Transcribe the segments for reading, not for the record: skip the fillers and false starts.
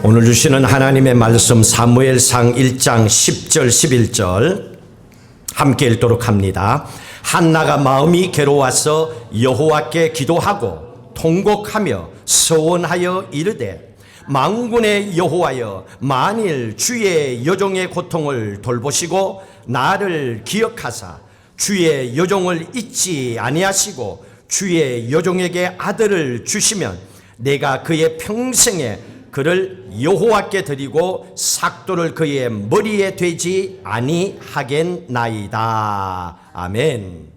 오늘 주시는 하나님의 말씀 사무엘상 1장 10절 11절 함께 읽도록 합니다. 한나가 마음이 괴로워서 여호와께 기도하고 통곡하며 서원하여 이르되 만군의 여호와여, 만일 주의 여종의 고통을 돌보시고 나를 기억하사 주의 여종을 잊지 아니하시고 주의 여종에게 아들을 주시면 내가 그의 평생에 그를 여호와께 드리고 삭도를 그의 머리에 되지 아니하겠나이다. 아멘.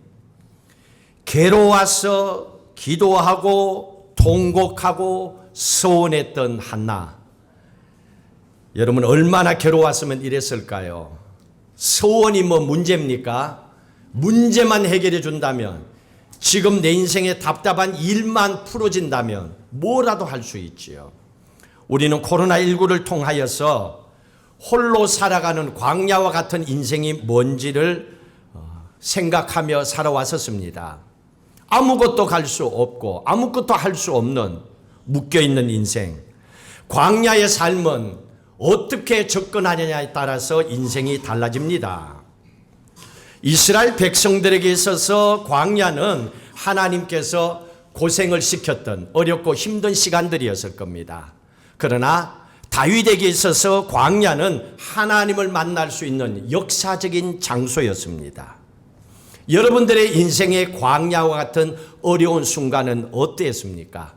괴로워서 기도하고 통곡하고 서원했던 한나. 여러분 얼마나 괴로웠으면 이랬을까요? 서원이 뭐 문제입니까? 문제만 해결해 준다면, 지금 내 인생에 답답한 일만 풀어진다면 뭐라도 할 수 있지요. 우리는 코로나19를 통하여서 홀로 살아가는 광야와 같은 인생이 뭔지를 생각하며 살아왔었습니다. 아무것도 갈 수 없고 아무것도 할 수 없는 묶여있는 인생. 광야의 삶은 어떻게 접근하느냐에 따라서 인생이 달라집니다. 이스라엘 백성들에게 있어서 광야는 하나님께서 고생을 시켰던 어렵고 힘든 시간들이었을 겁니다. 그러나 다윗에게 있어서 광야는 하나님을 만날 수 있는 역사적인 장소였습니다. 여러분들의 인생의 광야와 같은 어려운 순간은 어땠습니까?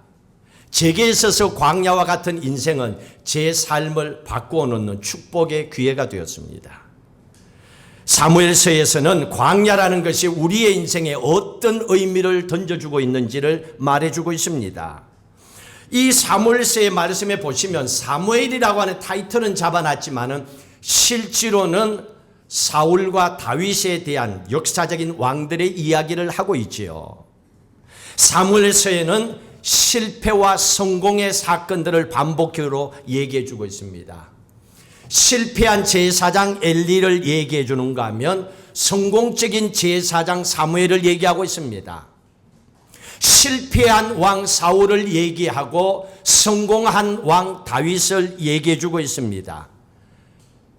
제게 있어서 광야와 같은 인생은 제 삶을 바꾸어 놓는 축복의 기회가 되었습니다. 사무엘서에서는 광야라는 것이 우리의 인생에 어떤 의미를 던져주고 있는지를 말해주고 있습니다. 이 사무엘서의 말씀에 보시면 사무엘이라고 하는 타이틀은 잡아놨지만은 실제로는 사울과 다윗에 대한 역사적인 왕들의 이야기를 하고 있지요. 사무엘서에는 실패와 성공의 사건들을 반복적으로 얘기해 주고 있습니다. 실패한 제사장 엘리를 얘기해 주는가 하면 성공적인 제사장 사무엘을 얘기하고 있습니다. 실패한 왕 사울을 얘기하고 성공한 왕 다윗을 얘기해 주고 있습니다.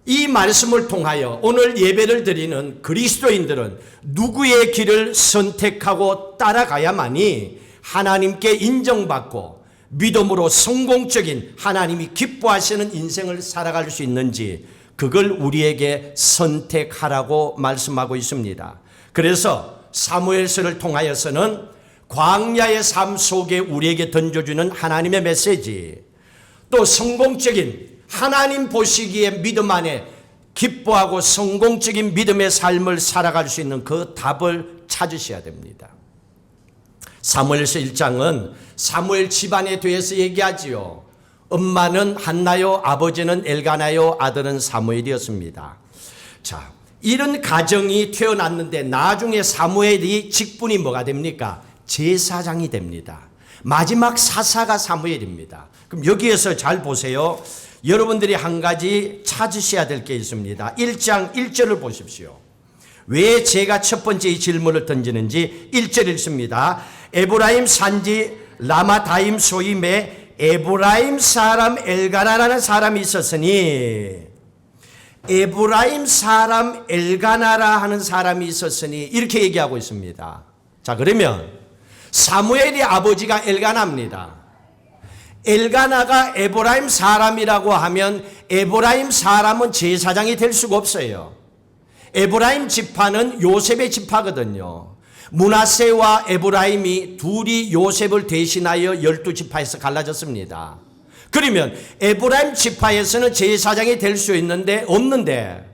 이 말씀을 통하여 오늘 예배를 드리는 그리스도인들은 누구의 길을 선택하고 따라가야만이 하나님께 인정받고 믿음으로 성공적인 하나님이 기뻐하시는 인생을 살아갈 수 있는지, 그걸 우리에게 선택하라고 말씀하고 있습니다. 그래서 사무엘서를 통하여서는 광야의 삶 속에 우리에게 던져주는 하나님의 메시지, 또 성공적인 하나님 보시기에 믿음 안에 기뻐하고 성공적인 믿음의 삶을 살아갈 수 있는 그 답을 찾으셔야 됩니다. 사무엘서 1장은 사무엘 집안에 대해서 얘기하지요. 엄마는 한나요, 아버지는 엘가나요, 아들은 사무엘이었습니다. 자, 이런 가정이 태어났는데 나중에 사무엘이 직분이 뭐가 됩니까? 제사장이 됩니다. 마지막 사사가 사무엘입니다. 그럼 여기에서 잘 보세요. 여러분들이 한 가지 찾으셔야 될 게 있습니다. 1장 1절을 보십시오. 왜 제가 첫 번째 이 질문을 던지는지 1절 읽습니다. 에브라임 산지 라마다임 소임에 에브라임 사람 엘가나라는 사람이 있었으니, 에브라임 사람 엘가나라 하는 사람이 있었으니 이렇게 얘기하고 있습니다. 자, 그러면 사무엘의 아버지가 엘가나입니다. 엘가나가 에브라임 사람이라고 하면 에브라임 사람은 제사장이 될 수가 없어요. 에브라임 지파는 요셉의 지파거든요. 므낫세와 에브라임이 둘이 요셉을 대신하여 12지파에서 갈라졌습니다. 그러면 에브라임 지파에서는 제사장이 될 수 있는데 없는데,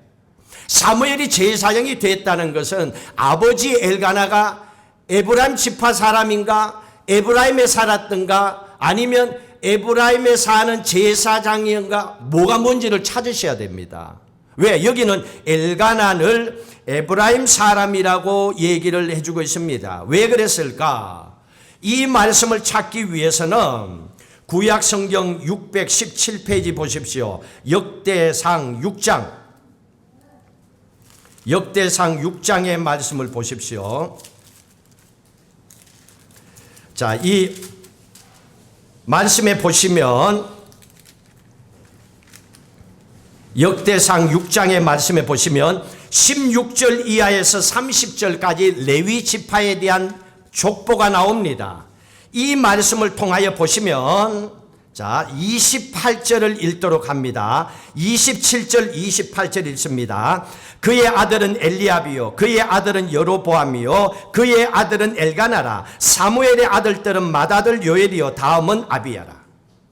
사무엘이 제사장이 됐다는 것은 아버지 엘가나가 에브라임 지파 사람인가, 에브라임에 살았던가, 아니면 에브라임에 사는 제사장인가, 뭐가 뭔지를 찾으셔야 됩니다. 왜? 여기는 엘가나를 에브라임 사람이라고 얘기를 해주고 있습니다. 왜 그랬을까? 이 말씀을 찾기 위해서는 구약 성경 617페이지 보십시오. 역대상 6장. 역대상 6장의 말씀을 보십시오. 자, 이 말씀에 보시면 역대상 6장의 말씀에 보시면 16절 이하에서 30절까지 레위 지파에 대한 족보가 나옵니다. 이 말씀을 통하여 보시면 자 28절을 읽도록 합니다. 27절 28절 읽습니다. 그의 아들은 엘리압이요 그의 아들은 여로보암이요 그의 아들은 엘가나라. 사무엘의 아들들은 맏아들 요엘이요 다음은 아비야라.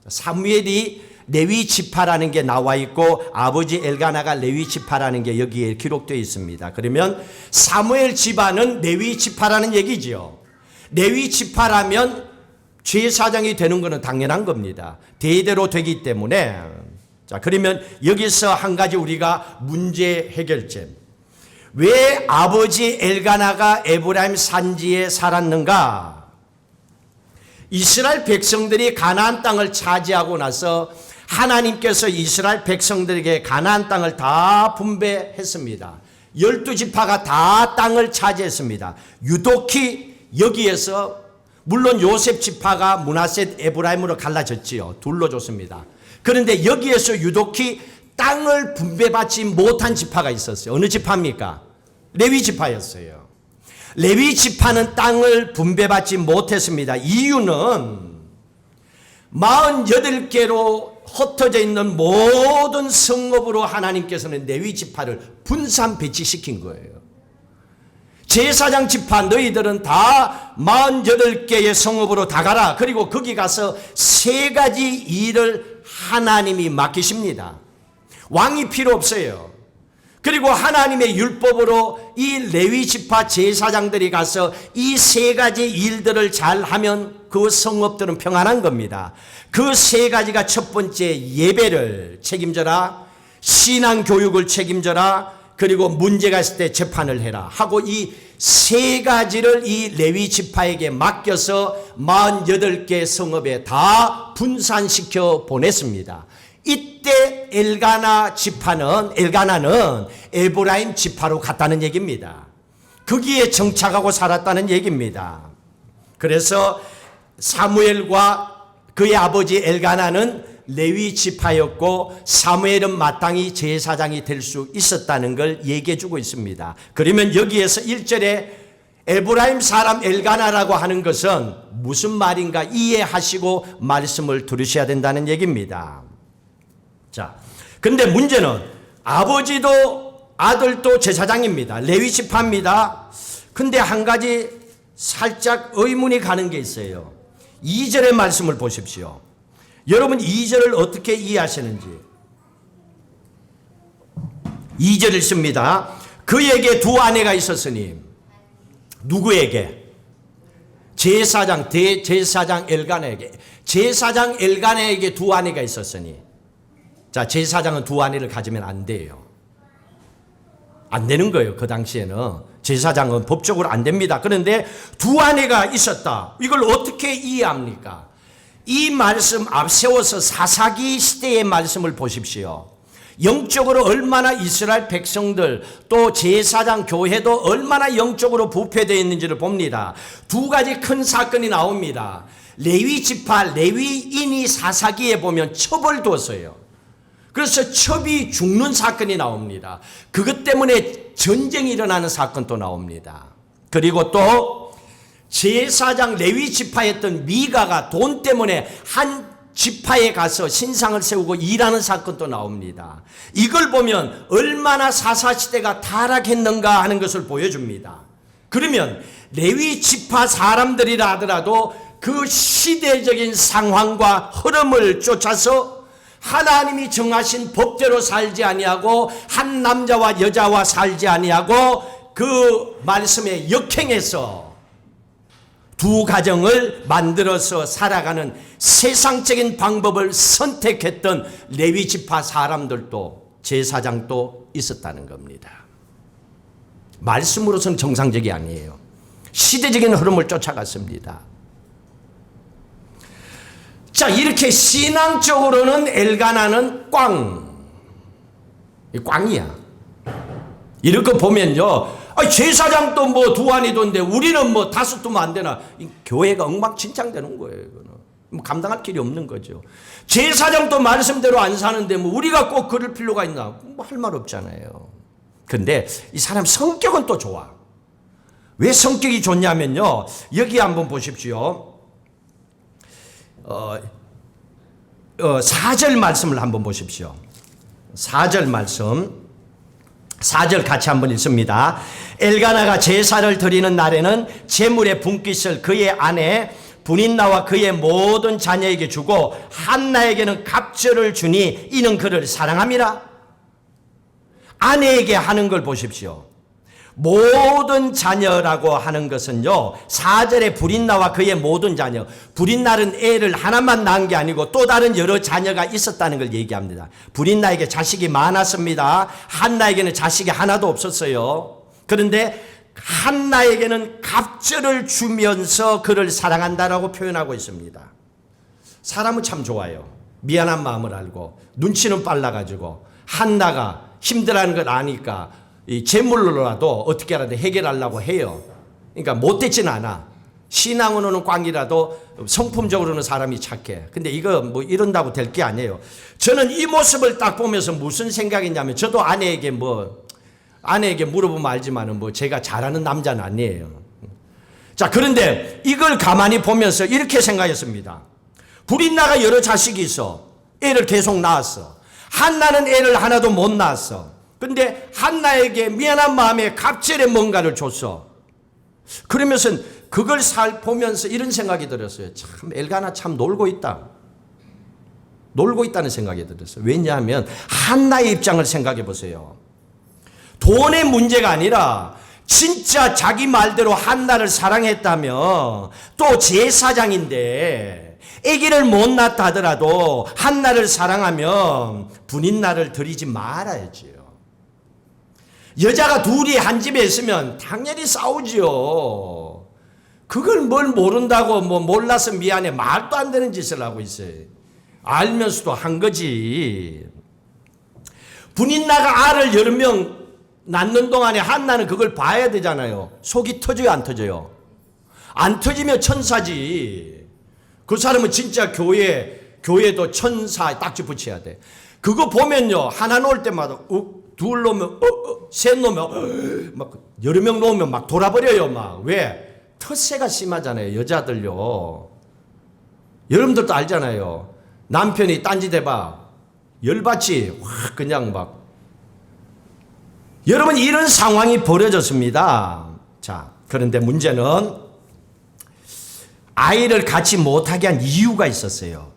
사무엘이 레위 지파라는 게 나와 있고 아버지 엘가나가 레위 지파라는 게 여기에 기록되어 있습니다. 그러면 사무엘 집안은 레위 지파라는 얘기지요. 레위 지파라면 제사장이 되는 것은 당연한 겁니다. 대대로 되기 때문에. 자, 그러면 여기서 한 가지 우리가 문제 해결점. 왜 아버지 엘가나가 에브라임 산지에 살았는가? 이스라엘 백성들이 가나안 땅을 차지하고 나서 하나님께서 이스라엘 백성들에게 가나안 땅을 다 분배했습니다. 12지파가 다 땅을 차지했습니다. 유독히 여기에서 물론 요셉 지파가 므낫세 에브라임으로 갈라졌지요. 둘로 줬습니다. 그런데 여기에서 유독히 땅을 분배받지 못한 지파가 있었어요. 어느 지파입니까? 레위 지파였어요. 레위 지파는 땅을 분배받지 못했습니다. 이유는 48개로 흩어져 있는 모든 성읍으로 하나님께서는 레위 지파를 분산 배치시킨 거예요. 제사장 지파 너희들은 다 48개의 성읍으로 다 가라. 그리고 거기 가서 3가지 일을 하나님이 맡기십니다. 왕이 필요 없어요. 그리고 하나님의 율법으로 이 레위 지파 제사장들이 가서 이 3가지 일들을 잘하면 그 성읍들은 평안한 겁니다. 그 3가지가 첫 번째 예배를 책임져라, 신앙 교육을 책임져라, 그리고 문제가 있을 때 재판을 해라 하고 이 3가지를 이 레위 지파에게 맡겨서 48개 성읍에 다 분산시켜 보냈습니다. 이때 엘가나는 에브라임 지파로 갔다는 얘기입니다. 거기에 정착하고 살았다는 얘기입니다. 그래서 사무엘과 그의 아버지 엘가나는 레위 지파였고 사무엘은 마땅히 제사장이 될 수 있었다는 걸 얘기해 주고 있습니다. 그러면 여기에서 1절에 에브라임 사람 엘가나라고 하는 것은 무슨 말인가 이해하시고 말씀을 들으셔야 된다는 얘기입니다. 자, 근데 문제는 아버지도 아들도 제사장입니다. 레위 지파입니다. 근데 한 가지 살짝 의문이 가는 게 있어요. 2절의 말씀을 보십시오. 여러분 2절을 어떻게 이해하시는지. 2절 읽습니다. 그에게 2 아내가 있었으니 누구에게? 대제사장 엘가나에게. 제사장 엘가나에게 2 아내가 있었으니. 자, 제사장은 2 아내를 가지면 안 돼요. 안 되는 거예요. 그 당시에는 제사장은 법적으로 안 됩니다. 그런데 2 아내가 있었다. 이걸 어떻게 이해합니까? 이 말씀 앞세워서 사사기 시대의 말씀을 보십시오. 영적으로 얼마나 이스라엘 백성들 또 제사장 교회도 얼마나 영적으로 부패되어 있는지를 봅니다. 2가지 큰 사건이 나옵니다. 레위 지파 레위인이 사사기에 보면 첩을 뒀어요. 그래서 첩이 죽는 사건이 나옵니다. 그것 때문에 전쟁이 일어나는 사건도 나옵니다. 그리고 또 제사장 레위 지파였던 미가가 돈 때문에 한 지파에 가서 신상을 세우고 일하는 사건도 나옵니다. 이걸 보면 얼마나 사사시대가 타락했는가 하는 것을 보여줍니다. 그러면 레위 지파 사람들이라 하더라도 그 시대적인 상황과 흐름을 쫓아서 하나님이 정하신 법대로 살지 아니하고 한 남자와 여자와 살지 아니하고 그 말씀에 역행해서 2 가정을 만들어서 살아가는 세상적인 방법을 선택했던 레위 지파 사람들도 제사장도 있었다는 겁니다. 말씀으로서는 정상적이 아니에요. 시대적인 흐름을 쫓아갔습니다. 자, 이렇게 신앙적으로는 엘가나는 꽝이야. 이렇게 보면요, 제사장도 뭐 2 아내던데 우리는 뭐 5 두면 안 되나? 이 교회가 엉망진창되는 거예요. 이거는. 뭐 감당할 길이 없는 거죠. 제사장도 말씀대로 안 사는데 뭐 우리가 꼭 그럴 필요가 있나? 뭐 할 말 없잖아요. 근데 이 사람 성격은 또 좋아. 왜 성격이 좋냐면요. 여기 한번 보십시오. 4절 말씀을 한번 보십시오. 4절 말씀. 4절 같이 한번 읽습니다. 엘가나가 제사를 드리는 날에는 제물의 분깃을 그의 아내 분인나와 그의 모든 자녀에게 주고 한나에게는 갑절을 주니 이는 그를 사랑함이라. 아내에게 하는 걸 보십시오. 모든 자녀라고 하는 것은요, 4절에 불인나와 그의 모든 자녀, 불인나는 애를 하나만 낳은 게 아니고 또 다른 여러 자녀가 있었다는 걸 얘기합니다. 불인나에게 자식이 많았습니다. 한나에게는 자식이 하나도 없었어요. 그런데 한나에게는 갑절을 주면서 그를 사랑한다라고 표현하고 있습니다. 사람은 참 좋아요. 미안한 마음을 알고 눈치는 빨라가지고 한나가 힘들어하는 걸 아니까 이 재물로라도 어떻게 하라도 해결하려고 해요. 그러니까 못되진 않아. 신앙으로는 꽝이라도 성품적으로는 사람이 착해. 근데 이거 뭐 이런다고 될 게 아니에요. 저는 이 모습을 딱 보면서 무슨 생각이냐면 저도 아내에게 물어보면 알지만은 뭐 제가 잘하는 남자는 아니에요. 자, 그런데 이걸 가만히 보면서 이렇게 생각했습니다. 불인나가 여러 자식이 있어. 애를 계속 낳았어. 한나는 애를 하나도 못 낳았어. 근데 한나에게 미안한 마음에 갑절에 뭔가를 줬어. 그러면서 그걸 보면서 이런 생각이 들었어요. 참 엘가나 참 놀고 있다. 놀고 있다는 생각이 들었어요. 왜냐하면 한나의 입장을 생각해 보세요. 돈의 문제가 아니라 진짜 자기 말대로 한나를 사랑했다면 또 제사장인데 아기를 못 낳았다 하더라도 한나를 사랑하면 분인나를 드리지 말아야지요. 여자가 둘이 한 집에 있으면 당연히 싸우지요. 그걸 뭘 모른다고 뭐 몰라서 미안해 말도 안 되는 짓을 하고 있어요. 알면서도 한 거지. 분인나가 알을 여러 명 낳는 동안에 한나는 그걸 봐야 되잖아요. 속이 터져요, 안 터져요? 안 터지면 천사지. 그 사람은 진짜 교회도 천사 딱지 붙여야 돼. 그거 보면요, 하나 놓을 때마다 둘 놓으면 셋 놓으면 막 여러 명 놓으면 막 돌아버려요. 막 왜? 텃세가 심하잖아요, 여자들요. 여러분들도 알잖아요. 남편이 딴짓 해봐 열받지 확 그냥 막. 여러분, 이런 상황이 벌어졌습니다. 자, 그런데 문제는 아이를 갖지 못하게 한 이유가 있었어요.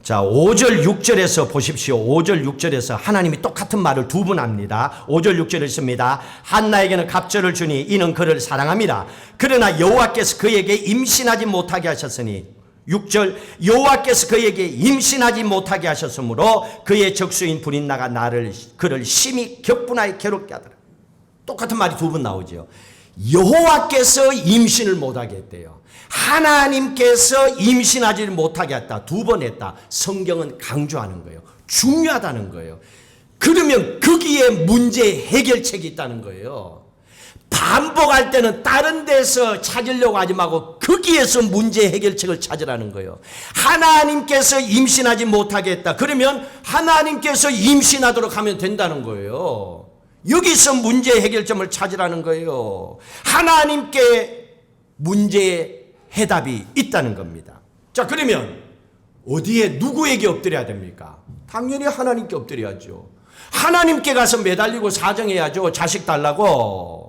자, 5절 6절에서 보십시오. 5절 6절에서 하나님이 똑같은 말을 두 번 합니다. 5절 6절을 있습니다. 한나에게는 갑절을 주니 이는 그를 사랑함이라. 그러나 여호와께서 그에게 임신하지 못하게 하셨으니 6절 여호와께서 그에게 임신하지 못하게 하셨으므로 그의 적수인 불인나가 그를 심히 격분하여 괴롭게 하더라. 똑같은 말이 두 번 나오죠. 여호와께서 임신을 못하게 했대요. 하나님께서 임신하지 못하게 했다. 두 번 했다. 성경은 강조하는 거예요. 중요하다는 거예요. 그러면 거기에 문제 해결책이 있다는 거예요. 반복할 때는 다른 데서 찾으려고 하지 말고 거기에서 문제 해결책을 찾으라는 거예요. 하나님께서 임신하지 못하게 했다. 그러면 하나님께서 임신하도록 하면 된다는 거예요. 여기서 문제 해결점을 찾으라는 거예요. 하나님께 문제의 해답이 있다는 겁니다. 자, 그러면 어디에 누구에게 엎드려야 됩니까? 당연히 하나님께 엎드려야죠. 하나님께 가서 매달리고 사정해야죠. 자식 달라고.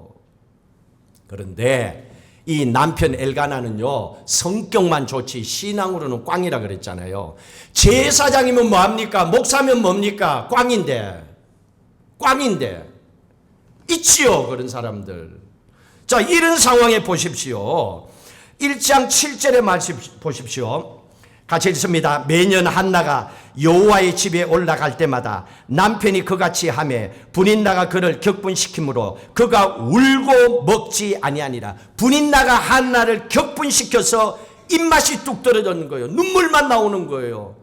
그런데 이 남편 엘가나는요, 성격만 좋지 신앙으로는 꽝이라 그랬잖아요. 제사장이면 뭐합니까? 목사면 뭡니까? 꽝인데 있지요, 그런 사람들. 자, 이런 상황에 보십시오. 1장 7절의 말씀 보십시오. 같이 읽습니다. 매년 한나가 여호와의 집에 올라갈 때마다 남편이 그같이 하매 분인나가 그를 격분시키므로 그가 울고 먹지 아니하니라. 분인나가 한나를 격분시켜서 입맛이 뚝 떨어지는 거예요. 눈물만 나오는 거예요.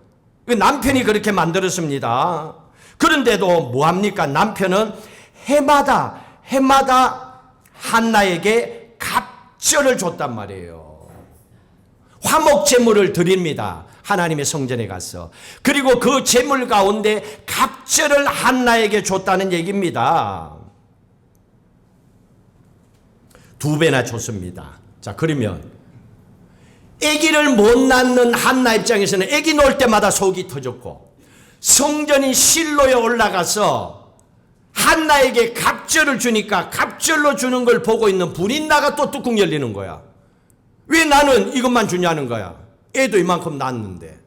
남편이 그렇게 만들었습니다. 그런데도 뭐합니까? 남편은 해마다 한나에게 갑절을 줬단 말이에요. 화목 제물을 드립니다. 하나님의 성전에 가서. 그리고 그 제물 가운데 갑절을 한나에게 줬다는 얘기입니다. 2배나 줬습니다. 자, 그러면 아기를 못 낳는 한나 입장에서는 아기 놓을 때마다 속이 터졌고, 성전인 실로에 올라가서 한나에게 갑절을 주니까 갑절로 주는 걸 보고 있는 분인나가 또 뚜껑 열리는 거야. 왜 나는 이것만 주냐는 거야. 애도 이만큼 낳았는데.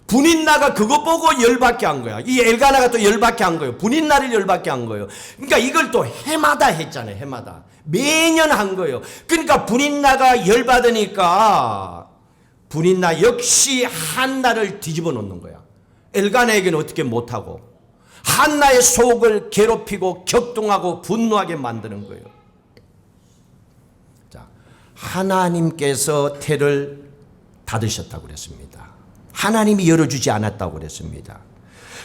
분인나가 그거 보고 열받게 한 거야. 이 엘가나가 또 열받게 한 거예요. 분인나를 열받게 한 거예요. 그러니까 이걸 또 해마다 했잖아요. 해마다. 매년 한 거예요. 그러니까 분인나가 열받으니까 분인나 역시 한나를 뒤집어 놓는 거야. 엘가나에게는 어떻게 못하고 한나의 속을 괴롭히고 격동하고 분노하게 만드는 거예요. 자, 하나님께서 태를 닫으셨다고 그랬습니다. 하나님이 열어주지 않았다고 그랬습니다.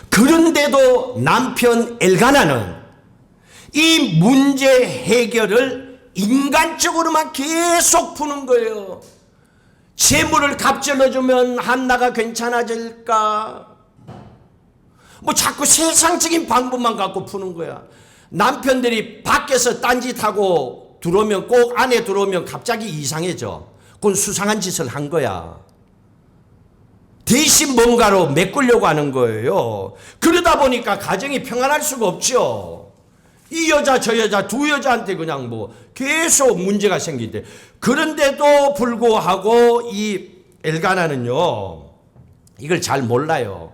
그런데도 남편 엘가나는 이 문제 해결을 인간적으로만 계속 푸는 거예요. 재물을 갑절로 주면 한나가 괜찮아질까? 뭐 자꾸 세상적인 방법만 갖고 푸는 거야. 남편들이 밖에서 딴짓하고 들어오면, 꼭 안에 들어오면 갑자기 이상해져. 그건 수상한 짓을 한 거야. 대신 뭔가로 메꾸려고 하는 거예요. 그러다 보니까 가정이 평안할 수가 없죠. 이 여자 저 여자 두 여자한테 그냥 뭐 계속 문제가 생긴대. 그런데도 불구하고 이 엘가나는요, 이걸 잘 몰라요.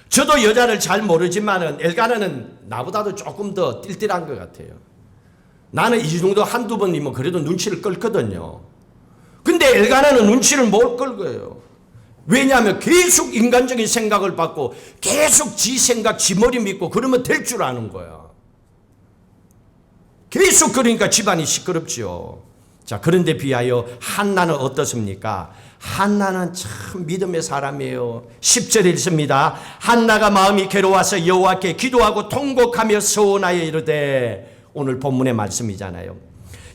저도 여자를 잘 모르지만은 엘가나는 나보다도 조금 더 띨띨한 것 같아요. 나는 이 정도 한두 번이면 그래도 눈치를 끌거든요. 근데 엘가나는 눈치를 못 끌고요. 왜냐하면 계속 인간적인 생각을 받고 계속 지 생각, 지 머리 믿고 그러면 될 줄 아는 거야. 계속 그러니까 집안이 시끄럽지요. 자, 그런데 비하여 한나는 어떻습니까? 한나는 참 믿음의 사람이에요. 10절에 있습니다. 한나가 마음이 괴로워서 여호와께 기도하고 통곡하며 서원하여 이르되, 오늘 본문의 말씀이잖아요.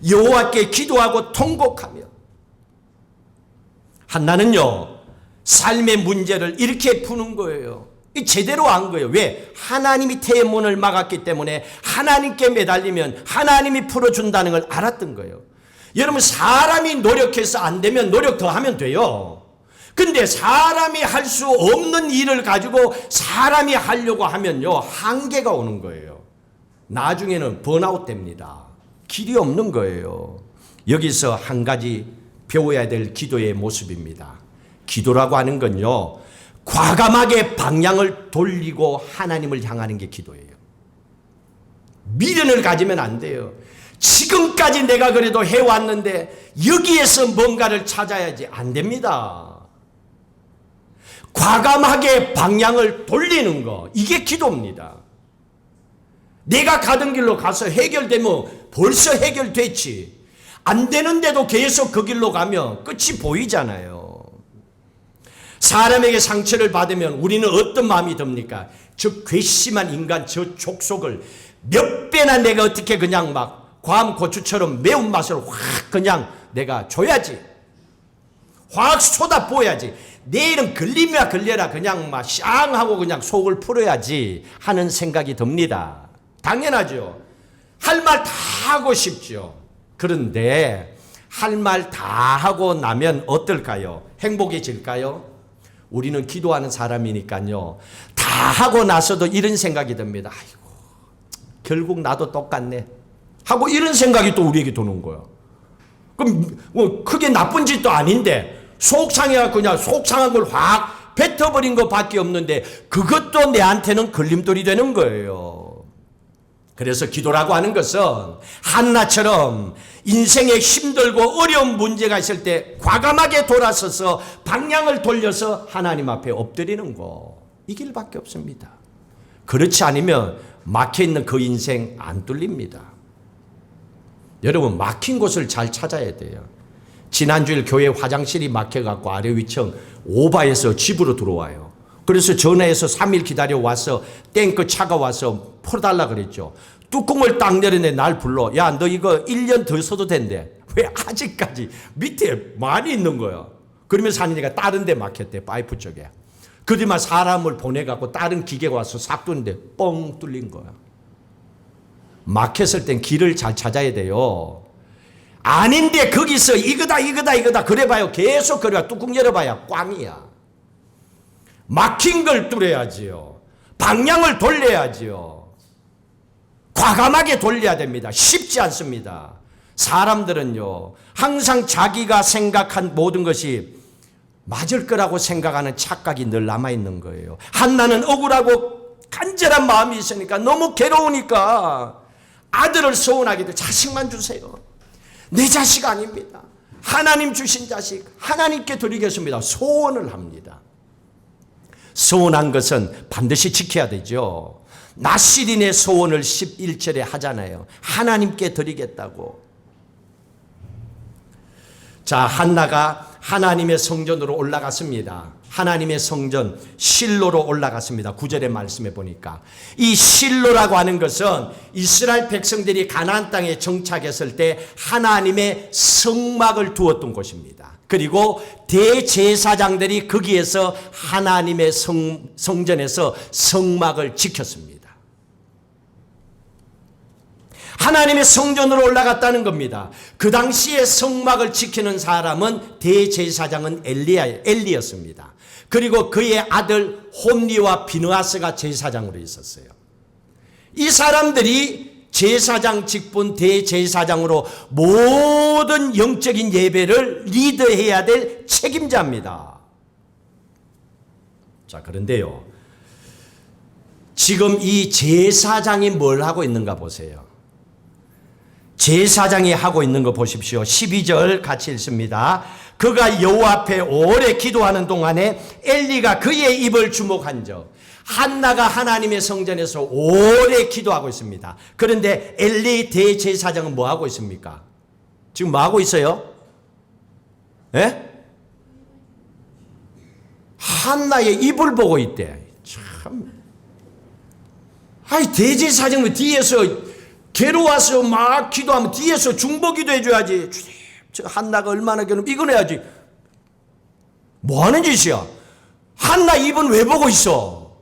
여호와께 기도하고 통곡하며. 한나는요, 삶의 문제를 이렇게 푸는 거예요. 제대로 한 거예요. 왜? 하나님이 태의 문을 막았기 때문에 하나님께 매달리면 하나님이 풀어준다는 걸 알았던 거예요. 여러분, 사람이 노력해서 안 되면 노력 더 하면 돼요. 근데 사람이 할 수 없는 일을 가지고 사람이 하려고 하면요, 한계가 오는 거예요. 나중에는 번아웃 됩니다. 길이 없는 거예요. 여기서 한 가지 배워야 될 기도의 모습입니다. 기도라고 하는 건요, 과감하게 방향을 돌리고 하나님을 향하는 게 기도예요. 미련을 가지면 안 돼요. 지금까지 내가 그래도 해왔는데 여기에서 뭔가를 찾아야지. 안 됩니다. 과감하게 방향을 돌리는 거, 이게 기도입니다. 내가 가던 길로 가서 해결되면 벌써 해결됐지. 안 되는데도 계속 그 길로 가면 끝이 보이잖아요. 사람에게 상처를 받으면 우리는 어떤 마음이 듭니까? 저 괘씸한 인간, 저 족속을 몇 배나 내가 어떻게 그냥 막 과한 고추처럼 매운맛을 확 그냥 내가 줘야지. 확 쏟아부어야지. 내일은 걸리면 걸려라 그냥 막 쌍하고 그냥 속을 풀어야지 하는 생각이 듭니다. 당연하죠. 할 말 다 하고 싶죠. 그런데 할 말 다 하고 나면 어떨까요? 행복해질까요? 우리는 기도하는 사람이니까요, 다 하고 나서도 이런 생각이 듭니다. 아이고, 결국 나도 똑같네 하고 이런 생각이 또 우리에게 도는 거야. 그럼 뭐 크게 나쁜 짓도 아닌데 속상해가 그냥 속상한 걸 확 뱉어버린 것밖에 없는데 그것도 내한테는 걸림돌이 되는 거예요. 그래서 기도라고 하는 것은 한나처럼 인생에 힘들고 어려운 문제가 있을 때 과감하게 돌아서서 방향을 돌려서 하나님 앞에 엎드리는 거, 이 길밖에 없습니다. 그렇지 않으면 막혀있는 그 인생 안 뚫립니다. 여러분, 막힌 곳을 잘 찾아야 돼요. 지난주일 교회 화장실이 막혀갖고 아래 위층 오바해서 집으로 들어와요. 그래서 전화해서 3일 기다려 와서 탱크 차가 와서 풀어달라 그랬죠. 뚜껑을 딱 내려내 날 불러. 야, 너 이거 1년 더 써도 된대. 왜 아직까지 밑에 많이 있는 거야. 그러면서 하니까 다른 데 막혔대, 파이프 쪽에. 그들만 사람을 보내갖고 다른 기계가 와서 싹 뚫는데 뻥 뚫린 거야. 막혔을 땐 길을 잘 찾아야 돼요. 아닌데 거기서 이거다 그래봐요. 계속 그래봐. 뚜껑 열어봐야 꽝이야. 막힌 걸 뚫어야지요. 방향을 돌려야지요. 과감하게 돌려야 됩니다. 쉽지 않습니다. 사람들은요, 항상 자기가 생각한 모든 것이 맞을 거라고 생각하는 착각이 늘 남아있는 거예요. 한나는 억울하고 간절한 마음이 있으니까, 너무 괴로우니까 아들을 소원하게 돼. 자식만 주세요. 내 자식 아닙니다. 하나님 주신 자식 하나님께 드리겠습니다. 소원을 합니다. 소원한 것은 반드시 지켜야 되죠. 나시린의 소원을 11절에 하잖아요. 하나님께 드리겠다고. 자, 한나가 하나님의 성전으로 올라갔습니다. 하나님의 성전 실로로 올라갔습니다. 9절의 말씀에 보니까 이 실로라고 하는 것은 이스라엘 백성들이 가나안 땅에 정착했을 때 하나님의 성막을 두었던 곳입니다. 그리고 대제사장들이 거기에서 하나님의 성전에서 성막을 지켰습니다. 하나님의 성전으로 올라갔다는 겁니다. 그 당시에 성막을 지키는 사람은 대제사장은 엘리였습니다. 그리고 그의 아들 홈리와 비느하스가 제사장으로 있었어요. 이 사람들이 제사장 직분 대제사장으로 모든 영적인 예배를 리드해야 될 책임자입니다. 자, 그런데요, 지금 이 제사장이 뭘 하고 있는가 보세요. 제사장이 하고 있는 거 보십시오. 12절 같이 읽습니다. 그가 여호와 앞에 오래 기도하는 동안에 엘리가 그의 입을 주목한 적. 한나가 하나님의 성전에서 오래 기도하고 있습니다. 그런데 엘리 대제사장은 뭐 하고 있습니까? 지금 뭐 하고 있어요? 예? 한나의 입을 보고 있대. 참. 아이, 대제사장은 뒤에서 괴로워서 막 기도하면 뒤에서 중보기도 해줘야지. 저 한나가 얼마나 괴로워, 이건 해야지. 뭐 하는 짓이야? 한나 입은 왜 보고 있어?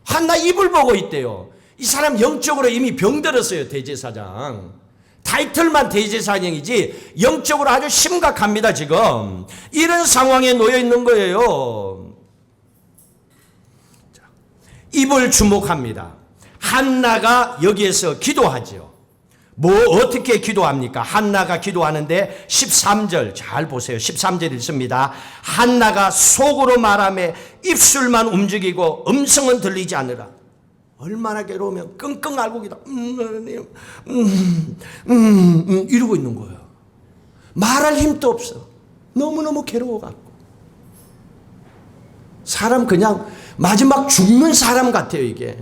한나 입을 보고 있대요. 이 사람 영적으로 이미 병들었어요. 대제사장 타이틀만 대제사장이지 영적으로 아주 심각합니다. 지금 이런 상황에 놓여 있는 거예요. 자, 입을 주목합니다. 한나가 여기에서 기도하죠. 뭐 어떻게 기도합니까? 한나가 기도하는데 13절 잘 보세요. 13절 읽습니다. 한나가 속으로 말하며 입술만 움직이고 음성은 들리지 않으라. 얼마나 괴로우면 끙끙 앓고 기도 이러고 있는 거예요. 말할 힘도 없어. 너무너무 괴로워갖고. 사람 그냥 마지막 죽는 사람 같아요. 이게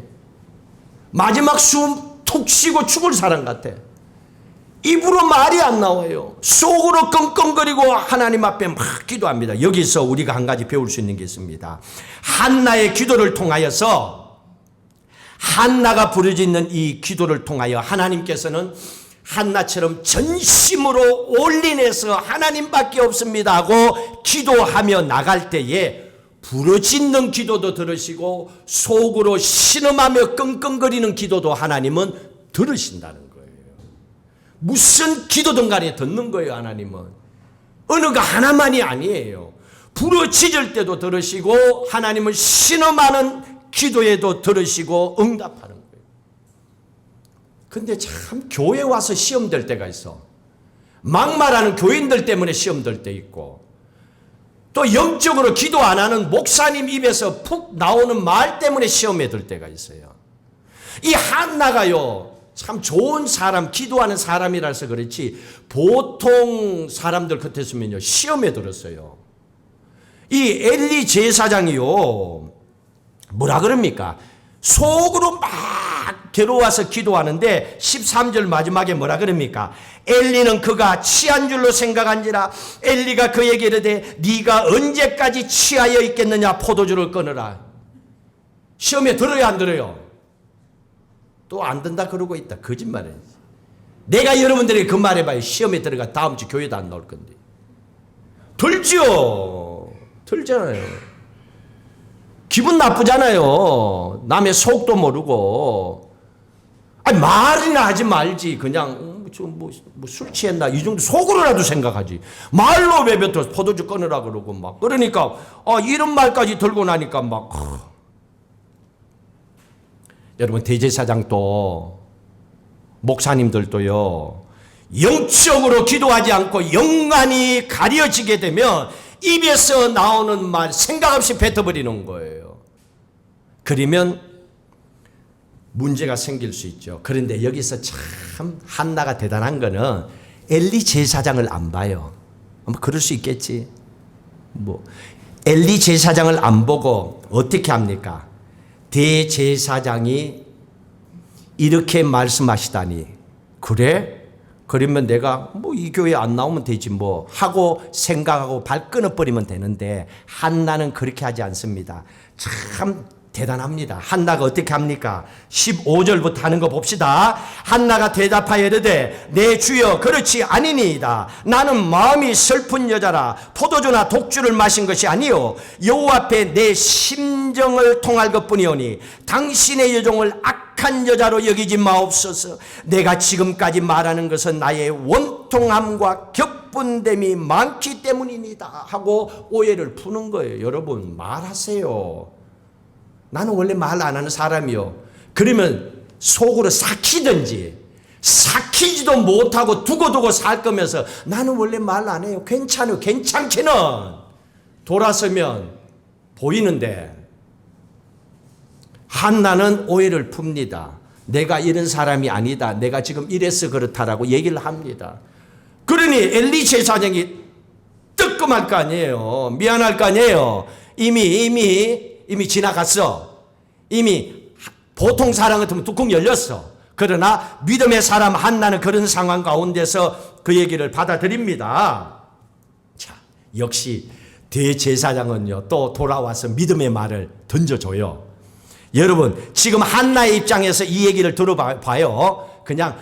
마지막 숨 툭 쉬고 죽을 사람 같아. 입으로 말이 안 나와요. 속으로 끙끙거리고 하나님 앞에 막 기도합니다. 여기서 우리가 한 가지 배울 수 있는 게 있습니다. 한나의 기도를 통하여서, 한나가 부르짖는 이 기도를 통하여 하나님께서는 한나처럼 전심으로 올인해서 하나님밖에 없습니다 하고 기도하며 나갈 때에 부르짖는 기도도 들으시고 속으로 신음하며 끙끙거리는 기도도 하나님은 들으신다는 거예요. 무슨 기도든 간에 듣는 거예요. 하나님은 어느 거 하나만이 아니에요. 부르짖을 때도 들으시고 하나님은 신음하는 기도에도 들으시고 응답하는 거예요. 근데 참 교회 와서 시험 될 때가 있어. 막말하는 교인들 때문에 시험 될 때 있고, 또 영적으로 기도 안 하는 목사님 입에서 푹 나오는 말 때문에 시험에 들 때가 있어요. 이 한나가요, 참 좋은 사람, 기도하는 사람이라서 그렇지 보통 사람들 같았으면요 시험에 들었어요. 이 엘리 제사장이요 뭐라 그럽니까? 속으로 막 괴로워서 기도하는데 13절 마지막에 뭐라 그럽니까? 엘리는 그가 취한 줄로 생각한지라 엘리가 그에게 이르되 네가 언제까지 취하여 있겠느냐? 포도주를 끊으라. 시험에 들어요 안 들어요? 또 안 된다 그러고 있다. 거짓말이에요. 내가 여러분들에게 그 말해봐요. 시험에 들어가 다음 주 교회도 안 나올 건데. 들죠. 들잖아요. 기분 나쁘잖아요. 남의 속도 모르고. 아니, 말이나 하지 말지. 그냥 술 취했나 이 정도 속으로라도 생각하지. 말로 외뱉어 포도주 끊으라 그러고 막. 그러니까 이런 말까지 들고 나니까 막. 여러분, 대제사장도 목사님들도요, 영적으로 기도하지 않고 영안이 가려지게 되면 입에서 나오는 말 생각 없이 뱉어버리는 거예요. 그러면 문제가 생길 수 있죠. 그런데 여기서 참 한나가 대단한 거는 엘리 제사장을 안 봐요. 그럴 수 있겠지. 엘리 제사장을 안 보고 어떻게 합니까? 대제사장이 이렇게 말씀하시다니, 그래? 그러면 내가 이 교회 안 나오면 되지 하고 생각하고 발 끊어버리면 되는데, 한나는 그렇게 하지 않습니다. 참 대단합니다. 한나가 어떻게 합니까? 15절부터 하는 거 봅시다. 한나가 대답하여 이르되 내 주여 그렇지 아니니이다. 나는 마음이 슬픈 여자라 포도주나 독주를 마신 것이 아니요 여호와 앞에 내 심정을 통할 것뿐이오니 당신의 여종을 악한 여자로 여기지 마옵소서. 내가 지금까지 말하는 것은 나의 원통함과 격분됨이 많기 때문입니다 하고 오해를 푸는 거예요. 여러분, 말하세요. 나는 원래 말 안 하는 사람이요. 그러면 속으로 삭히든지, 삭히지도 못하고 두고두고 살 거면서 나는 원래 말 안 해요. 괜찮아요. 괜찮기는 돌아서면 보이는데, 한나는 오해를 풉니다. 내가 이런 사람이 아니다. 내가 지금 이래서 그렇다라고 얘기를 합니다. 그러니 엘리 제사장이 뜨끔할 거 아니에요. 미안할 거 아니에요. 이미 지나갔어. 이미 보통 사람 같으면 뚜껑 열렸어. 그러나 믿음의 사람 한나는 그런 상황 가운데서 그 얘기를 받아들입니다. 자, 역시 대제사장은요, 또 돌아와서 믿음의 말을 던져줘요. 여러분, 지금 한나의 입장에서 이 얘기를 들어봐요. 그냥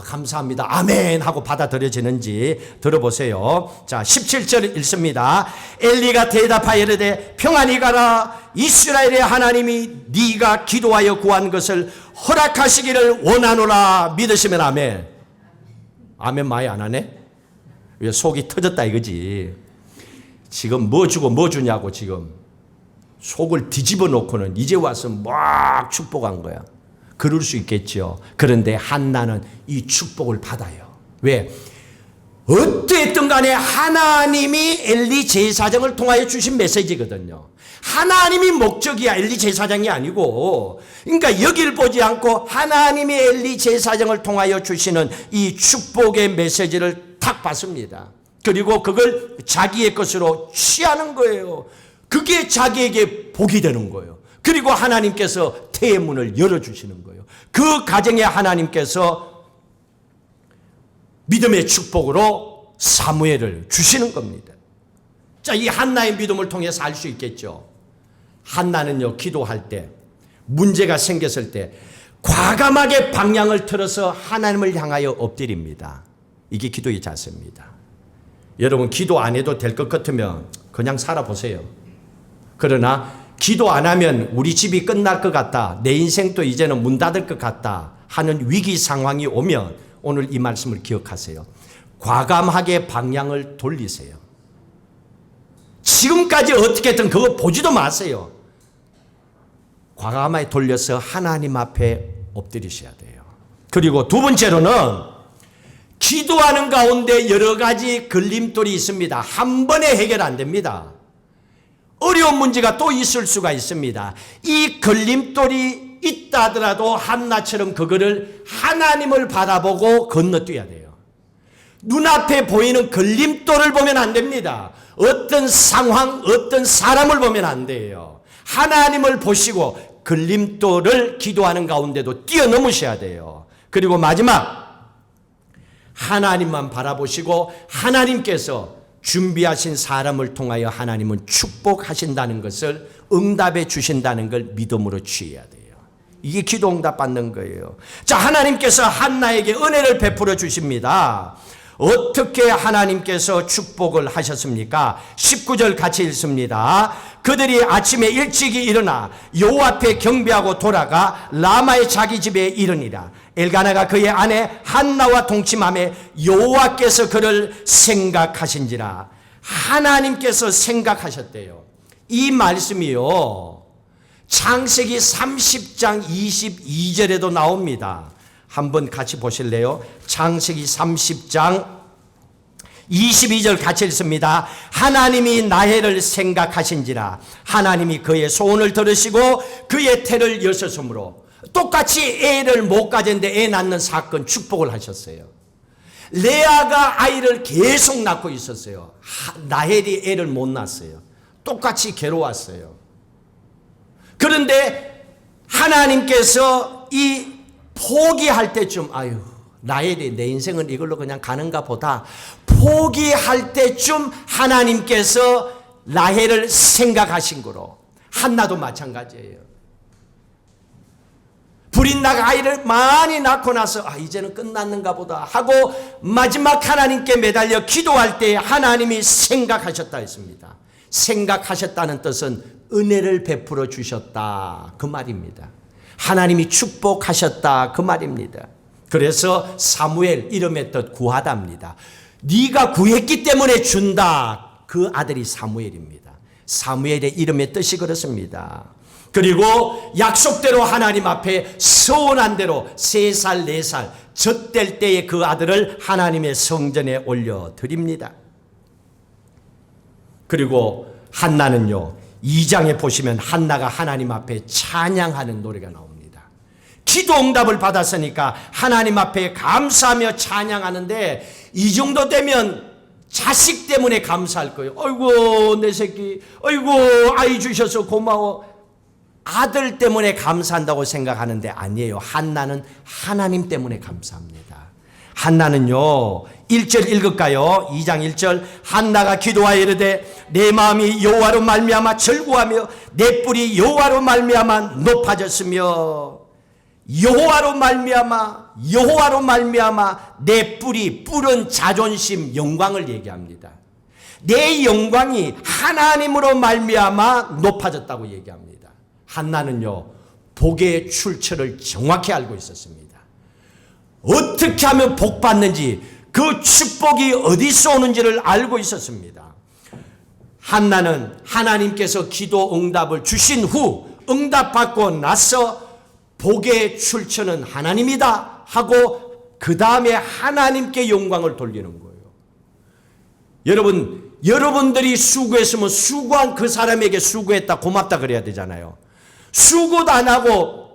감사합니다 아멘 하고 받아들여지는지 들어보세요. 자, 17절 읽습니다. 엘리가 대답하여 이르되 평안히 가라. 이스라엘의 하나님이 네가 기도하여 구한 것을 허락하시기를 원하노라. 믿으시면 아멘. 아멘 많이 안 하네? 왜 속이 터졌다 이거지. 지금 뭐 주고 뭐 주냐고 지금 속을 뒤집어 놓고는 이제 와서 막 축복한 거야. 그럴 수 있겠죠. 그런데 한나는 이 축복을 받아요. 왜? 어땠든 간에 하나님이 엘리 제사장을 통하여 주신 메시지거든요. 하나님이 목적이야. 엘리 제사장이 아니고. 그러니까 여길 보지 않고 하나님이 엘리 제사장을 통하여 주시는 이 축복의 메시지를 탁 받습니다. 그리고 그걸 자기의 것으로 취하는 거예요. 그게 자기에게 복이 되는 거예요. 그리고 하나님께서 태의 문을 열어주시는 거예요. 그 가정에 하나님께서 믿음의 축복으로 사무엘을 주시는 겁니다. 자, 이 한나의 믿음을 통해서 알 수 있겠죠. 한나는요, 기도할 때, 문제가 생겼을 때 과감하게 방향을 틀어서 하나님을 향하여 엎드립니다. 이게 기도의 자세입니다. 여러분, 기도 안 해도 될 것 같으면 그냥 살아보세요. 그러나 기도 안 하면 우리 집이 끝날 것 같다, 내 인생도 이제는 문 닫을 것 같다 하는 위기 상황이 오면 오늘 이 말씀을 기억하세요. 과감하게 방향을 돌리세요. 지금까지 어떻게든 그거 보지도 마세요. 과감하게 돌려서 하나님 앞에 엎드리셔야 돼요. 그리고 두 번째로는 기도하는 가운데 여러 가지 걸림돌이 있습니다. 한 번에 해결 안 됩니다. 어려운 문제가 또 있을 수가 있습니다. 이 걸림돌이 있다 하더라도 한나처럼 그거를 하나님을 바라보고 건너뛰어야 돼요. 눈앞에 보이는 걸림돌을 보면 안 됩니다. 어떤 상황, 어떤 사람을 보면 안 돼요. 하나님을 보시고 걸림돌을 기도하는 가운데도 뛰어넘으셔야 돼요. 그리고 마지막, 하나님만 바라보시고 하나님께서 준비하신 사람을 통하여 하나님은 축복하신다는 것을, 응답해 주신다는 걸 믿음으로 취해야 돼요. 이게 기도 응답 받는 거예요. 자, 하나님께서 한나에게 은혜를 베풀어 주십니다. 어떻게 하나님께서 축복을 하셨습니까? 19절 같이 읽습니다. 그들이 아침에 일찍이 일어나 여호와 앞에 경배하고 돌아가 라마의 자기 집에 이르니라. 엘가나가 그의 아내 한나와 동침하며 여호와께서 그를 생각하신지라. 하나님께서 생각하셨대요. 이 말씀이요, 창세기 30장 22절에도 나옵니다. 한번 같이 보실래요? 창세기 30장 22절 같이 읽습니다. 하나님이 나해를 생각하신지라. 하나님이 그의 소원을 들으시고 그의 태를 여셨으므로. 똑같이 애를 못 가졌는데 애 낳는 사건 축복을 하셨어요. 레아가 아이를 계속 낳고 있었어요. 나헬이 애를 못 낳았어요. 똑같이 괴로웠어요. 그런데 하나님께서 이 포기할 때쯤, 아유, 나헬이 내 인생은 이걸로 그냥 가는가 보다, 포기할 때쯤 하나님께서 라헬을 생각하신 거로. 한나도 마찬가지예요. 불이 나가 아이를 많이 낳고 나서 이제는 끝났는가 보다 하고 마지막 하나님께 매달려 기도할 때 하나님이 생각하셨다 했습니다. 생각하셨다는 뜻은 은혜를 베풀어 주셨다 그 말입니다. 하나님이 축복하셨다 그 말입니다. 그래서 사무엘 이름의 뜻 구하다입니다. 네가 구했기 때문에 준다. 그 아들이 사무엘입니다. 사무엘의 이름의 뜻이 그렇습니다. 그리고 약속대로 하나님 앞에 서원한 대로 3살 4살 젖될 때에 그 아들을 하나님의 성전에 올려드립니다. 그리고 한나는요, 2장에 보시면 한나가 하나님 앞에 찬양하는 노래가 나옵니다. 기도 응답을 받았으니까 하나님 앞에 감사하며 찬양하는데, 이 정도 되면 자식 때문에 감사할 거예요. 아이고 내 새끼, 아이고 아이 주셔서 고마워. 아들 때문에 감사한다고 생각하는데 아니에요. 한나는 하나님 때문에 감사합니다. 한나는요, 1절 읽을까요? 2장 1절. 한나가 기도하여 이르되 내 마음이 여호와로 말미암아 절구하며 내 뿔이 여호와로 말미암아 높아졌으며. 여호와로 말미암아 내 뿔은 자존심, 영광을 얘기합니다. 내 영광이 하나님으로 말미암아 높아졌다고 얘기합니다. 한나는요, 복의 출처를 정확히 알고 있었습니다. 어떻게 하면 복 받는지, 그 축복이 어디서 오는지를 알고 있었습니다. 한나는 하나님께서 기도 응답을 주신 후 응답받고 나서 복의 출처는 하나님이다 하고 그 다음에 하나님께 영광을 돌리는 거예요. 여러분들이 수고했으면 수고한 그 사람에게 수고했다 고맙다 그래야 되잖아요. 수고도 안 하고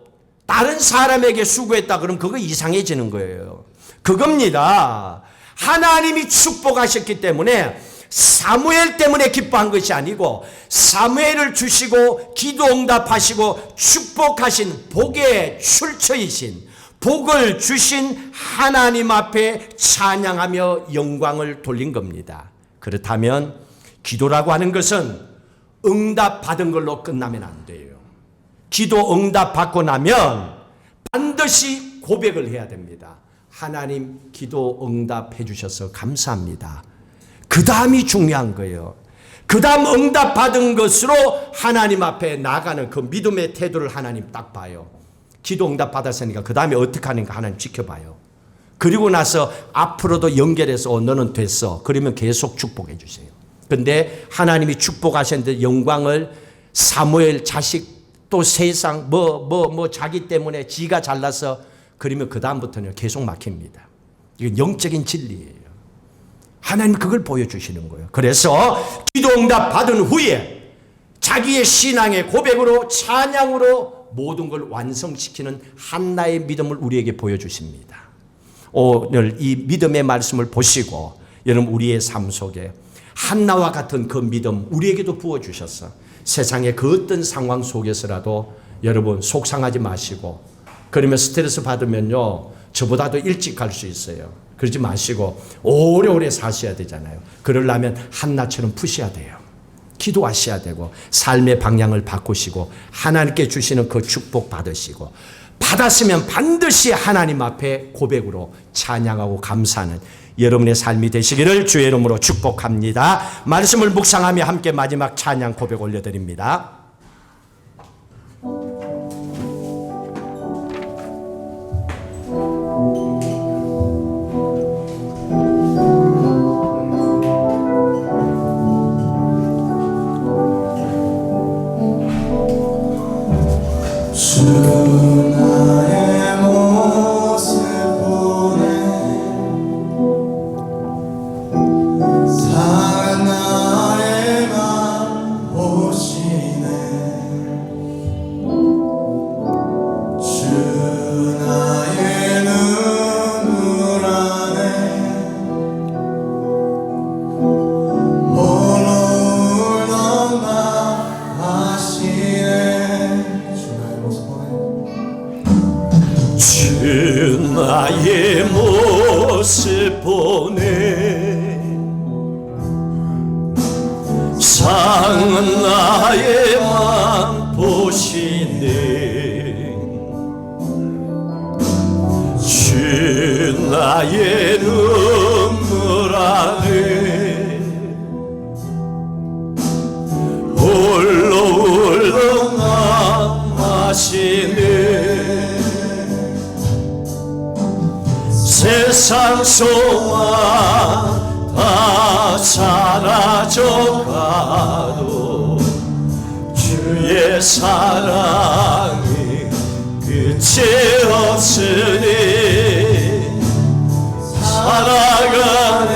다른 사람에게 수고했다 그러면 그거 이상해지는 거예요. 그겁니다. 하나님이 축복하셨기 때문에 사무엘 때문에 기뻐한 것이 아니고 사무엘을 주시고 기도 응답하시고 축복하신 복의 출처이신, 복을 주신 하나님 앞에 찬양하며 영광을 돌린 겁니다. 그렇다면 기도라고 하는 것은 응답받은 걸로 끝나면 안 돼요. 기도 응답받고 나면 반드시 고백을 해야 됩니다. 하나님, 기도 응답해 주셔서 감사합니다. 그 다음이 중요한 거예요. 그 다음 응답받은 것으로 하나님 앞에 나가는 그 믿음의 태도를 하나님 딱 봐요. 기도 응답 받았으니까 그 다음에 어떻게 하는가 하나님 지켜봐요. 그리고 나서 앞으로도 연결해서 너는 됐어. 그러면 계속 축복해 주세요. 근데 하나님이 축복하셨는데 영광을 사무엘 자식 또 세상 자기 때문에 지가 잘나서 그러면 그 다음부터는 계속 막힙니다. 이건 영적인 진리예요. 하나님 그걸 보여주시는 거예요. 그래서 기도 응답 받은 후에 자기의 신앙의 고백으로 찬양으로 모든 걸 완성시키는 한나의 믿음을 우리에게 보여주십니다. 오늘 이 믿음의 말씀을 보시고 여러분 우리의 삶 속에 한나와 같은 그 믿음 우리에게도 부어주셔서 세상의 그 어떤 상황 속에서라도 여러분 속상하지 마시고, 그러면 스트레스 받으면요 저보다도 일찍 갈 수 있어요. 그러지 마시고 오래오래 사셔야 되잖아요. 그러려면 한나처럼 푸셔야 돼요. 기도하셔야 되고 삶의 방향을 바꾸시고 하나님께 주시는 그 축복 받으시고 받았으면 반드시 하나님 앞에 고백으로 찬양하고 감사하는 여러분의 삶이 되시기를 주의 이름으로 축복합니다. 말씀을 묵상하며 함께 마지막 찬양 고백 올려드립니다. 주 나의 모습 보네 상한 나의 맘 보시네 주 나의 눈물 안에 홀로 울던 나 아시네 주 나의 모습 보네 상한 나의 맘 보시네 주 나의 눈물 안에 홀로 울던 맘 아시네 세상 소망 다 사라져가도 주의 사랑이 끝이 없으니 살아가는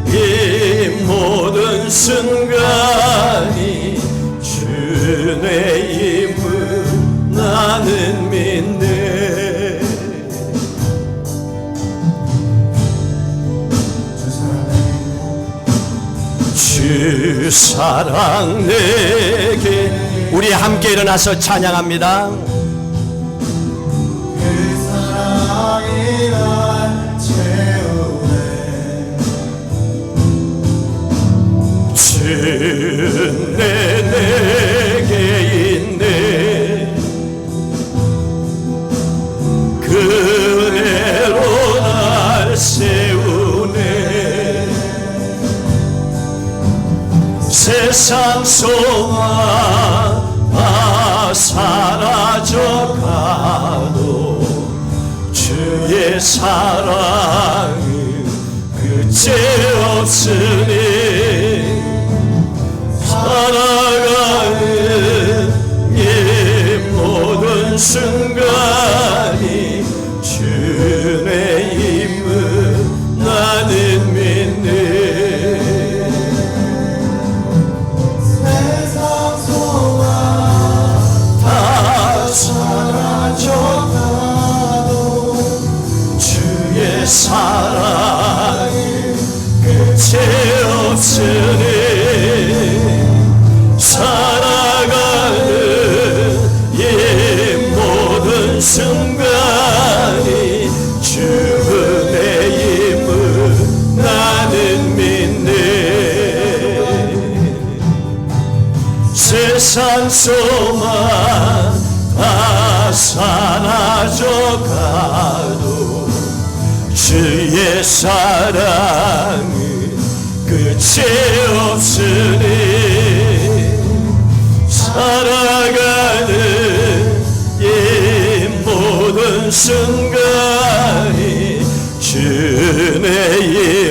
이 모든 순간이 주의 힘을 나는 믿네 주 사랑 내게 우리 함께 일어나서 찬양합니다. 그 사랑이 날 채우네 주 내게 있네 그 은혜로 날 세우네 세상 소망 다 사라져가도 주의 사랑은 끝이 없으니 살아가는 이 모든 순간이 주의 힘을 나는 믿네 세상 소망 다 사라져가도 주의 사랑이 끝이 없으니 살아가는 이 모든 순간이 주의 힘을 나는 믿네 세상 소망 다 사라져가도 주의 사랑은 끝이 없으니 살아가는 이 모든 순간이 주의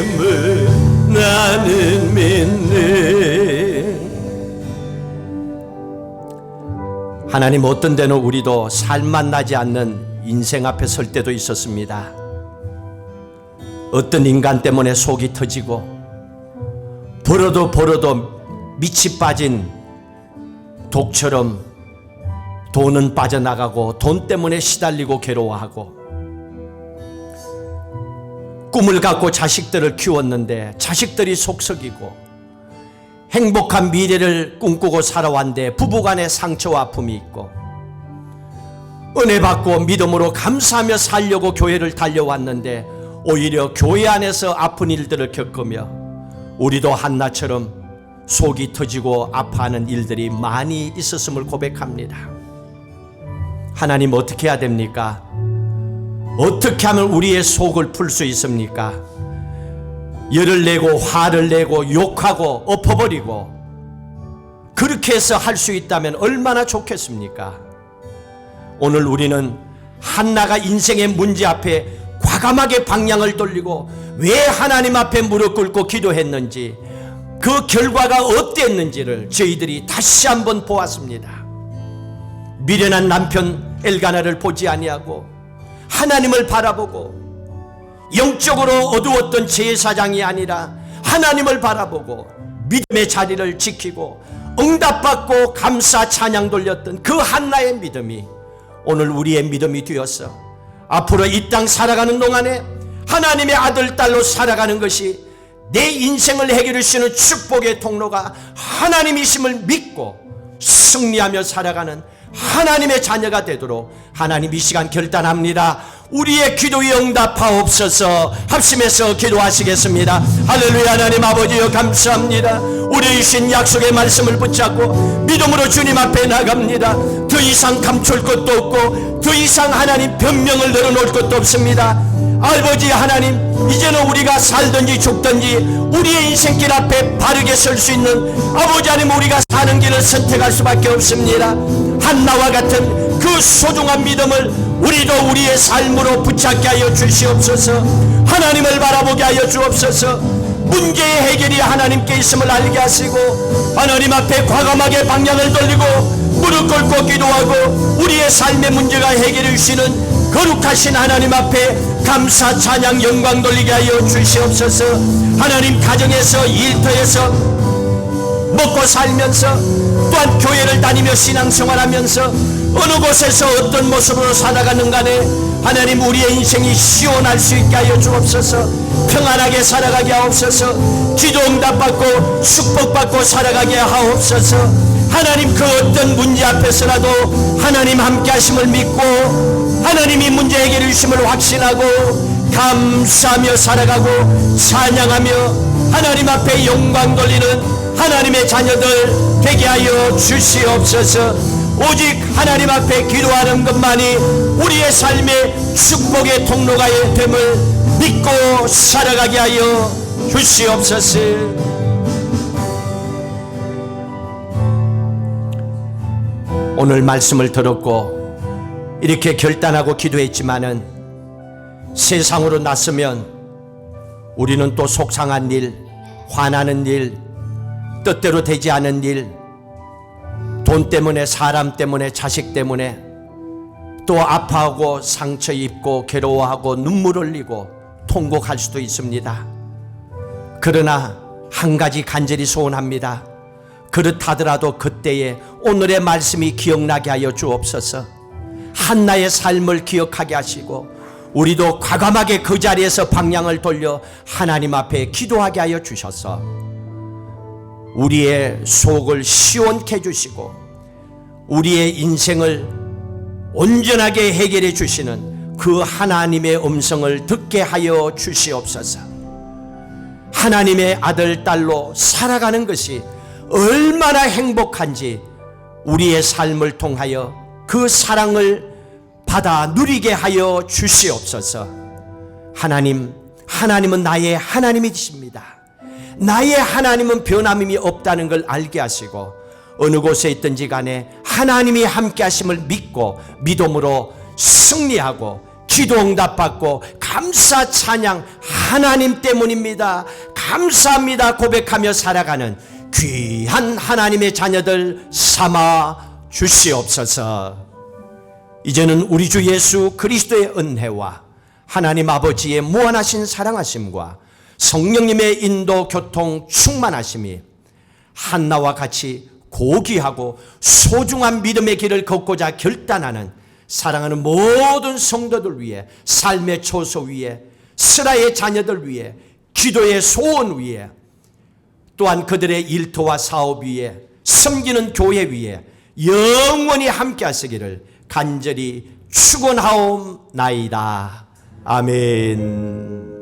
힘을 나는 믿네 하나님 어떤 때는 우리도 살맛 나지 않는 인생 앞에 설 때도 있었습니다. 어떤 인간 때문에 속이 터지고 벌어도 밑이 빠진 독처럼 돈은 빠져나가고 돈 때문에 시달리고 괴로워하고 꿈을 갖고 자식들을 키웠는데 자식들이 속썩이고 행복한 미래를 꿈꾸고 살아왔는데 부부간의 상처와 아픔이 있고 은혜 받고 믿음으로 감사하며 살려고 교회를 달려왔는데 오히려 교회 안에서 아픈 일들을 겪으며 우리도 한나처럼 속이 터지고 아파하는 일들이 많이 있었음을 고백합니다. 하나님 어떻게 해야 됩니까? 어떻게 하면 우리의 속을 풀 수 있습니까? 열을 내고 화를 내고 욕하고 엎어버리고 그렇게 해서 할 수 있다면 얼마나 좋겠습니까? 오늘 우리는 한나가 인생의 문제 앞에 과감하게 방향을 돌리고 왜 하나님 앞에 무릎 꿇고 기도했는지, 그 결과가 어땠는지를 저희들이 다시 한번 보았습니다. 미련한 남편 엘가나를 보지 아니하고 하나님을 바라보고, 영적으로 어두웠던 제사장이 아니라 하나님을 바라보고 믿음의 자리를 지키고 응답받고 감사 찬양 돌렸던 그 한나의 믿음이 오늘 우리의 믿음이 되었어. 앞으로 이 땅 살아가는 동안에 하나님의 아들 딸로 살아가는 것이 내 인생을 해결해 주시는 축복의 통로가 하나님이심을 믿고 승리하며 살아가는 하나님의 자녀가 되도록 하나님 이 시간 결단합니다. 우리의 기도에 응답하옵소서. 합심해서 기도하시겠습니다. 할렐루야. 하나님 아버지여 감사합니다. 우리 주신 약속의 말씀을 붙잡고 믿음으로 주님 앞에 나갑니다. 더 이상 감출 것도 없고 더 이상 하나님 변명을 늘어놓을 것도 없습니다. 아버지 하나님, 이제는 우리가 살든지 죽든지 우리의 인생길 앞에 바르게 설 수 있는 아버지 하나님, 우리가 사는 길을 선택할 수밖에 없습니다. 한나와 같은 그 소중한 믿음을 우리도 우리의 삶으로 붙잡게 하여 주시옵소서. 하나님을 바라보게 하여 주옵소서. 문제의 해결이 하나님께 있음을 알게 하시고 하나님 앞에 과감하게 방향을 돌리고 무릎 꿇고 기도하고 우리의 삶의 문제가 해결해 주시는 거룩하신 하나님 앞에 감사 찬양 영광 돌리게 하여 주시옵소서. 하나님, 가정에서 일터에서 먹고 살면서 또한 교회를 다니며 신앙생활하면서 어느 곳에서 어떤 모습으로 살아가는 간에 하나님, 우리의 인생이 시원할 수 있게 하여 주옵소서. 평안하게 살아가게 하옵소서. 기도 응답받고 축복받고 살아가게 하옵소서. 하나님, 그 어떤 문제 앞에서라도 하나님 함께 하심을 믿고 하나님이 문제 해결해 주심을 확신하고 감사하며 살아가고 찬양하며 하나님 앞에 영광 돌리는 하나님의 자녀들 되게 하여 주시옵소서. 오직 하나님 앞에 기도하는 것만이 우리의 삶의 축복의 통로가 됨을 믿고 살아가게 하여 주시옵소서. 오늘 말씀을 들었고 이렇게 결단하고 기도했지만은 세상으로 나서면 우리는 또 속상한 일, 화나는 일, 뜻대로 되지 않은 일, 돈 때문에, 사람 때문에, 자식 때문에 또 아파하고 상처 입고 괴로워하고 눈물 흘리고 통곡할 수도 있습니다. 그러나 한 가지 간절히 소원합니다. 그렇다더라도 그때에 오늘의 말씀이 기억나게 하여 주옵소서. 한나의 삶을 기억하게 하시고 우리도 과감하게 그 자리에서 방향을 돌려 하나님 앞에 기도하게 하여 주셔서 우리의 속을 시원케 해주시고 우리의 인생을 온전하게 해결해 주시는 그 하나님의 음성을 듣게 하여 주시옵소서. 하나님의 아들, 딸로 살아가는 것이 얼마나 행복한지 우리의 삶을 통하여 그 사랑을 받아 누리게 하여 주시옵소서. 하나님은 나의 하나님이십니다. 나의 하나님은 변함이 없다는 걸 알게 하시고 어느 곳에 있든지 간에 하나님이 함께 하심을 믿고 믿음으로 승리하고 기도 응답받고 감사 찬양 하나님 때문입니다, 감사합니다 고백하며 살아가는 귀한 하나님의 자녀들 삼아 주시옵소서. 이제는 우리 주 예수 그리스도의 은혜와 하나님 아버지의 무한하신 사랑하심과 성령님의 인도 교통 충만하심이 한나와 같이 고귀하고 소중한 믿음의 길을 걷고자 결단하는 사랑하는 모든 성도들 위해, 삶의 초소 위에, 스라의 자녀들 위해, 기도의 소원 위에, 또한 그들의 일터와 사업 위에, 섬기는 교회 위에 영원히 함께 하시기를 간절히 축원하옵나이다. 아멘.